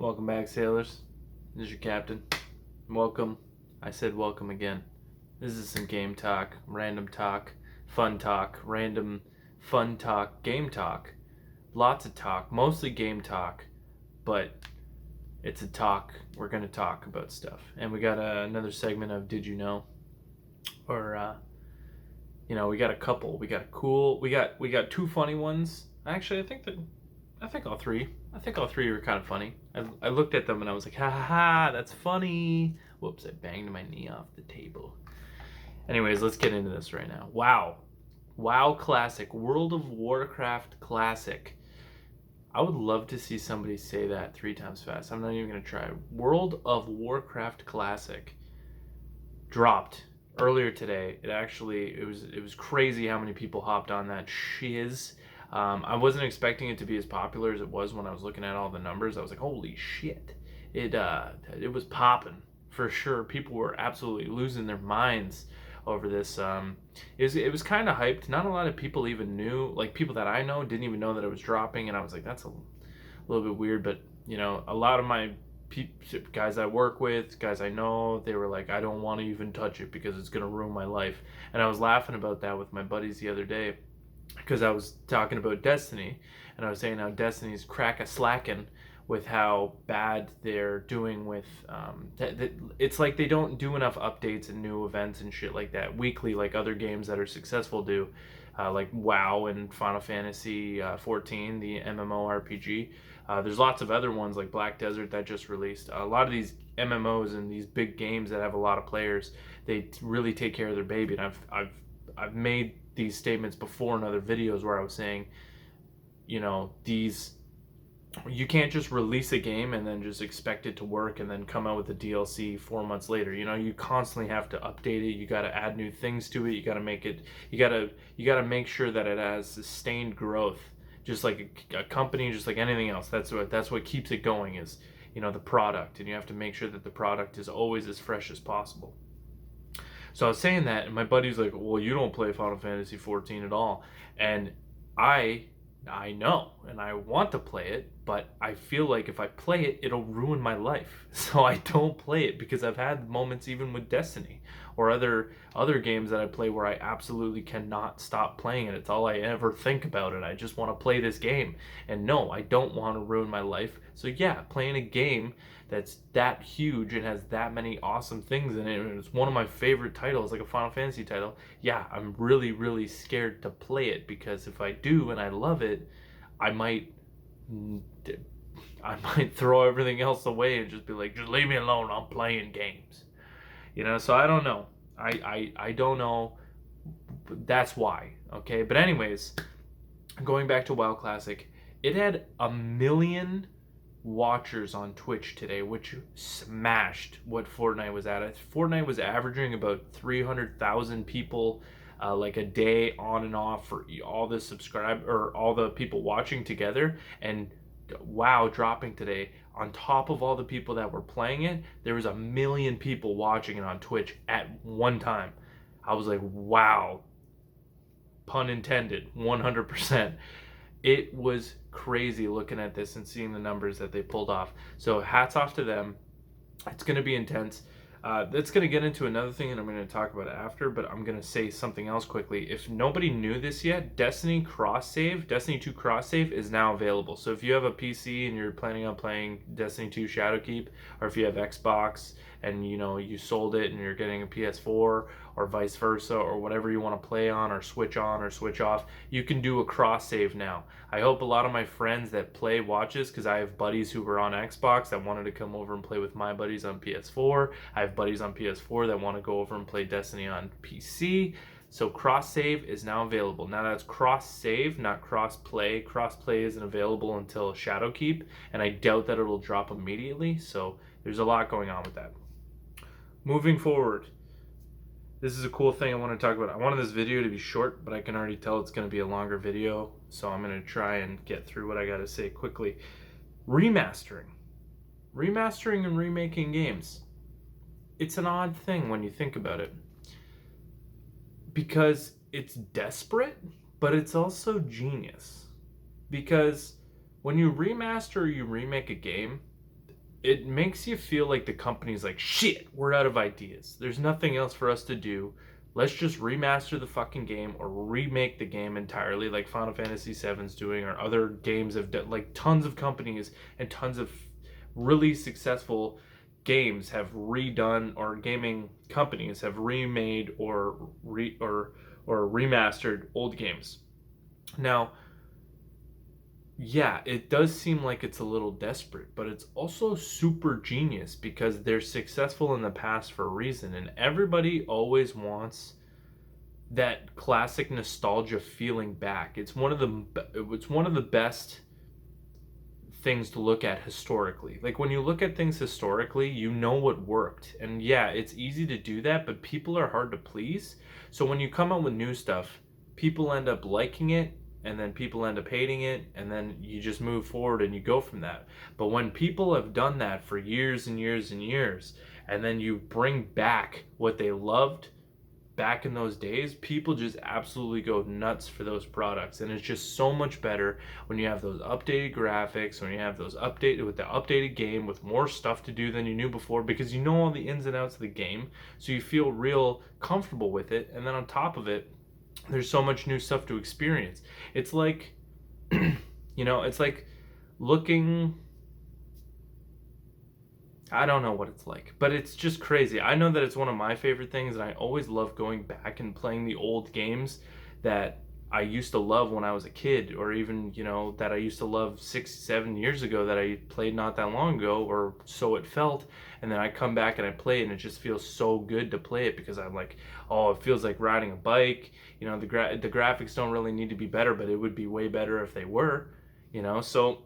Welcome back, sailors. This is your captain. Welcome. I said welcome again. This is some game talk, random talk, random fun talk, game talk. Lots of talk, mostly game talk, but it's a talk. We're going to talk about stuff. And we got another segment of Did You Know? Or, we got a couple. We got two funny ones. Actually, I think all three. I think all three were kind of funny. I looked at them and I was like, ha ha ha, that's funny. Whoops, I banged my knee off the table. Anyways, let's get into this right now. Wow. WoW Classic. World of Warcraft Classic. I would love to see somebody say that 3 times fast. I'm not even going to try. World of Warcraft Classic dropped earlier today. It was crazy how many people hopped on that shiz. I wasn't expecting it to be as popular as it was when I was looking at all the numbers. I was like, holy shit. It was popping for sure. People were absolutely losing their minds over this. It was kind of hyped. Not a lot of people even knew, like people that I know didn't even know that it was dropping, and I was like, that's a little bit weird. But a lot of my guys I work with, guys I know, they were like, I don't want to even touch it because it's gonna ruin my life. And I was laughing about that with my buddies the other day, because I was talking about Destiny, and I was saying how Destiny's crack-a-slacking with how bad they're doing with it's like they don't do enough updates and new events and shit like that weekly like other games that are successful do, like WoW and Final Fantasy 14, the MMORPG. There's lots of other ones like Black Desert that just released. A lot of these MMOs and these big games that have a lot of players, they really take care of their baby. And I've made these statements before in other videos where I was saying, you can't just release a game and then just expect it to work and then come out with a DLC 4 months later. You constantly have to update it. You got to add new things to it. You got to make it. You got to make sure that it has sustained growth, just like a company, just like anything else. That's what keeps it going is the product, and you have to make sure that the product is always as fresh as possible. So I was saying that, and my buddy's like, well, you don't play Final Fantasy 14 at all. And I know, and I want to play it, but I feel like if I play it, it'll ruin my life. So I don't play it, because I've had moments even with Destiny or other games that I play where I absolutely cannot stop playing it. It's all I ever think about it. I just want to play this game. And no, I don't want to ruin my life. So yeah, playing a game that's that huge and has that many awesome things in it, and it's one of my favorite titles, like a Final Fantasy title, yeah, I'm really, really scared to play it, because if I do and I love it, I might throw everything else away and just be like, just leave me alone, I'm playing games. So I don't know. I don't know. That's why. Okay, but anyways, going back to WoW Classic, it had 1 million watchers on Twitch today, which smashed what Fortnite was at. Fortnite was averaging about 300,000 people like a day on and off for all the people watching together. And WoW dropping today, on top of all the people that were playing it, there was 1 million people watching it on Twitch at one time. I was like, wow, pun intended, 100%. It was crazy looking at this and seeing the numbers that they pulled off. So hats off to them. It's going to be intense. That's going to get into another thing, and I'm going to talk about it after, but I'm going to say something else quickly. If nobody knew this yet, Destiny 2 Cross Save is now available. So if you have a PC and you're planning on playing Destiny 2 Shadowkeep, or if you have Xbox and you sold it and you're getting a PS4, or vice versa, or whatever you want to play on or switch off, you can do a cross save now. I hope a lot of my friends that play watches, because I have buddies who were on Xbox that wanted to come over and play with my buddies on PS4. I have buddies on PS4 that want to go over and play Destiny on PC. So cross save is now available. Now that's cross save, not cross play. Cross play isn't available until Shadowkeep, and I doubt that it'll drop immediately. So there's a lot going on with that. Moving forward, this is a cool thing I want to talk about. I wanted this video to be short, but I can already tell it's going to be a longer video, so I'm going to try and get through what I got to say quickly. Remastering and remaking games. It's an odd thing when you think about it, because it's desperate, but it's also genius. Because when you remaster or you remake a game, it makes you feel like the company's like, shit, we're out of ideas. There's nothing else for us to do. Let's just remaster the fucking game or remake the game entirely, like Final Fantasy VII's doing, or other games have done. Like tons of companies and tons of really successful games have redone, or gaming companies have remade or remastered old games. Now, yeah, it does seem like it's a little desperate, but it's also super genius because they're successful in the past for a reason, and everybody always wants that classic nostalgia feeling back. It's one of the best things to look at historically. Like when you look at things historically, you know what worked. And yeah, it's easy to do that, but people are hard to please. So when you come out with new stuff, people end up liking it, and then people end up hating it, and then you just move forward and you go from that. But when people have done that for years and years and years, and then you bring back what they loved back in those days, people just absolutely go nuts for those products. And it's just so much better when you have those updated graphics, when you have those updated with the updated game with more stuff to do than you knew before, because you know all the ins and outs of the game, so you feel real comfortable with it. And then on top of it, there's so much new stuff to experience. It's like it's like looking, I don't know what it's like, but it's just crazy. I know that it's one of my favorite things, and I always love going back and playing the old games that I used to love when I was a kid, or even, that I used to love 6, 7 years ago that I played not that long ago, or so it felt. And then I come back and I play it, and it just feels so good to play it because I'm like, oh, it feels like riding a bike. The graphics don't really need to be better, but it would be way better if they were, So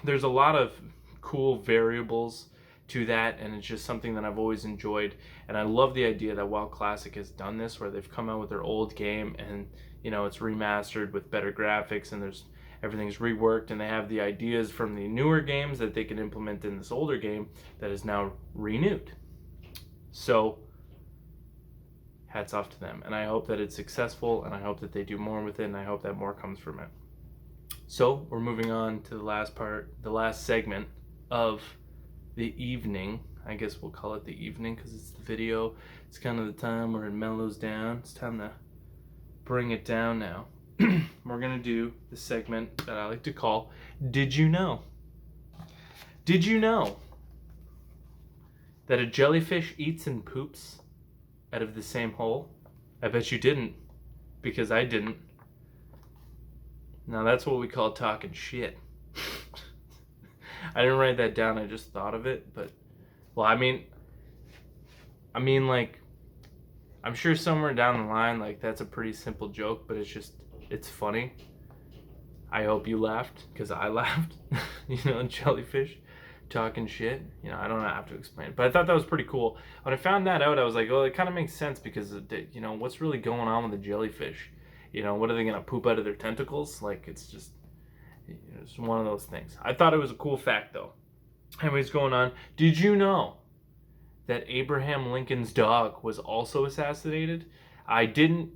there's a lot of cool variables to that, and it's just something that I've always enjoyed. And I love the idea that WoW Classic has done this, where they've come out with their old game and it's remastered with better graphics, and everything's reworked, and they have the ideas from the newer games that they can implement in this older game that is now renewed. So hats off to them, and I hope that it's successful, and I hope that they do more with it, and I hope that more comes from it. So we're moving on to the last segment of the evening. I guess we'll call it the evening because it's the video. It's kind of the time where it mellows down. It's time to bring it down now. We're going to do the segment that I like to call Did You Know? Did you know that a jellyfish eats and poops out of the same hole? I bet you didn't, because I didn't. Now that's what we call talking shit. I didn't write that down, I just thought of it, but, well, I mean, like, I'm sure somewhere down the line, like, that's a pretty simple joke, but it's funny. I hope you laughed, because I laughed. Jellyfish talking shit. I don't have to explain it, but I thought that was pretty cool. When I found that out, I was like, oh, it kind of makes sense, because, what's really going on with the jellyfish? What are they going to poop out of their tentacles? Like, it's one of those things. I thought it was a cool fact, though. Anyways, going on. Did you know that Abraham Lincoln's dog was also assassinated? I didn't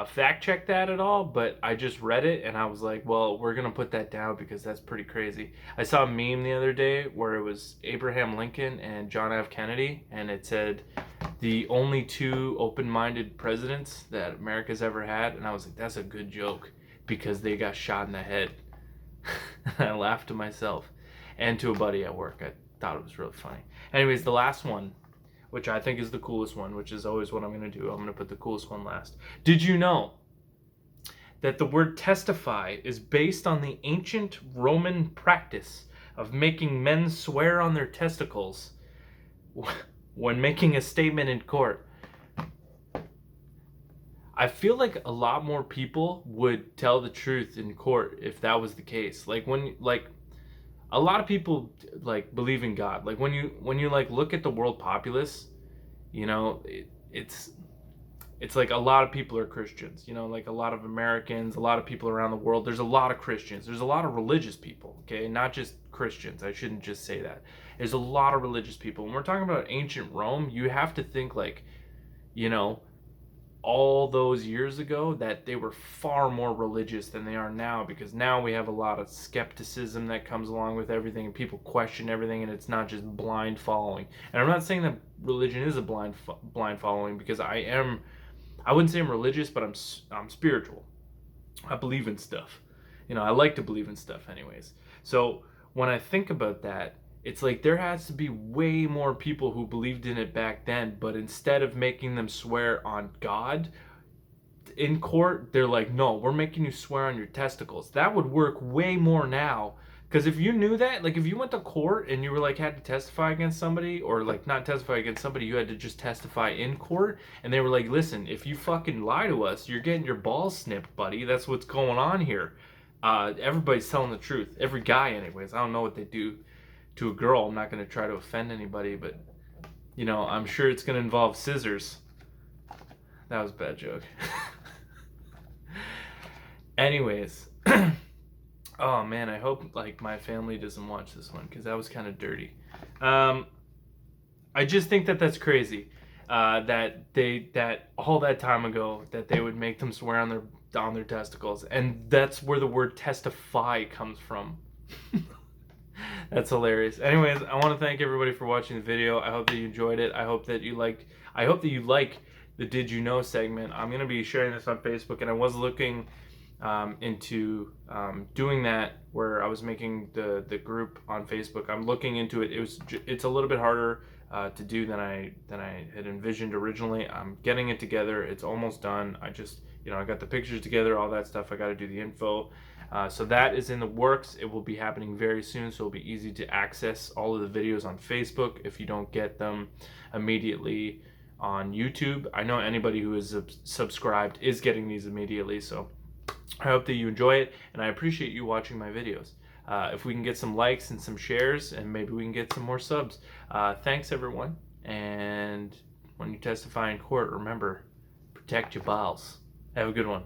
fact check that at all, but I just read it, and I was like, well, we're going to put that down because that's pretty crazy. I saw a meme the other day where it was Abraham Lincoln and John F. Kennedy, and it said, the only two open-minded presidents that America's ever had, and I was like, that's a good joke, because they got shot in the head. I laughed to myself and to a buddy at work. I thought it was really funny. Anyways, the last one, which I think is the coolest one, which is always what I'm going to do. I'm going to put the coolest one last. Did you know that the word testify is based on the ancient Roman practice of making men swear on their testicles when making a statement in court? I feel like a lot more people would tell the truth in court if that was the case. Like a lot of people believe in God. Like when you look at the world populace, it's like a lot of people are Christians. Like a lot of Americans, a lot of people around the world. There's a lot of Christians. There's a lot of religious people. Okay, not just Christians. I shouldn't just say that. There's a lot of religious people. When we're talking about ancient Rome, you have to think all those years ago that they were far more religious than they are now, because now we have a lot of skepticism that comes along with everything, and people question everything, and it's not just blind following. And I'm not saying that religion is a blind following, because I wouldn't say I'm religious, but I'm spiritual. I believe in stuff. I like to believe in stuff anyways. So when I think about that, it's like there has to be way more people who believed in it back then, but instead of making them swear on God in court, they're like, no, we're making you swear on your testicles. That would work way more now. Because if you knew that, like if you went to court and you were like had to testify against somebody, or like not testify against somebody, you had to just testify in court, and they were like, listen, if you fucking lie to us, you're getting your balls snipped, buddy. That's what's going on here. Everybody's telling the truth. Every guy, anyways. I don't know what they do to a girl. I'm not going to try to offend anybody, but I'm sure it's going to involve scissors. That was a bad joke. Anyways, oh man, I hope like my family doesn't watch this one, because that was kind of dirty. I just think that that's crazy. That all that time ago that they would make them swear on their testicles, and that's where the word testify comes from. That's hilarious. Anyways, I want to thank everybody for watching the video. I hope that you enjoyed it. I hope that you like the Did You Know segment. I'm going to be sharing this on Facebook, and I was looking into doing that, where I was making the group on Facebook. I'm looking into it. It's a little bit harder to do than I had envisioned originally. I'm getting it together. It's almost done. I just I got the pictures together, all that stuff. I got to do the info. So that is in the works. It will be happening very soon, so it'll be easy to access all of the videos on Facebook if you don't get them immediately on YouTube. I know anybody who is subscribed is getting these immediately, so I hope that you enjoy it, and I appreciate you watching my videos. If we can get some likes and some shares, and maybe we can get some more subs. Thanks, everyone, and when you testify in court, remember, protect your balls. Have a good one.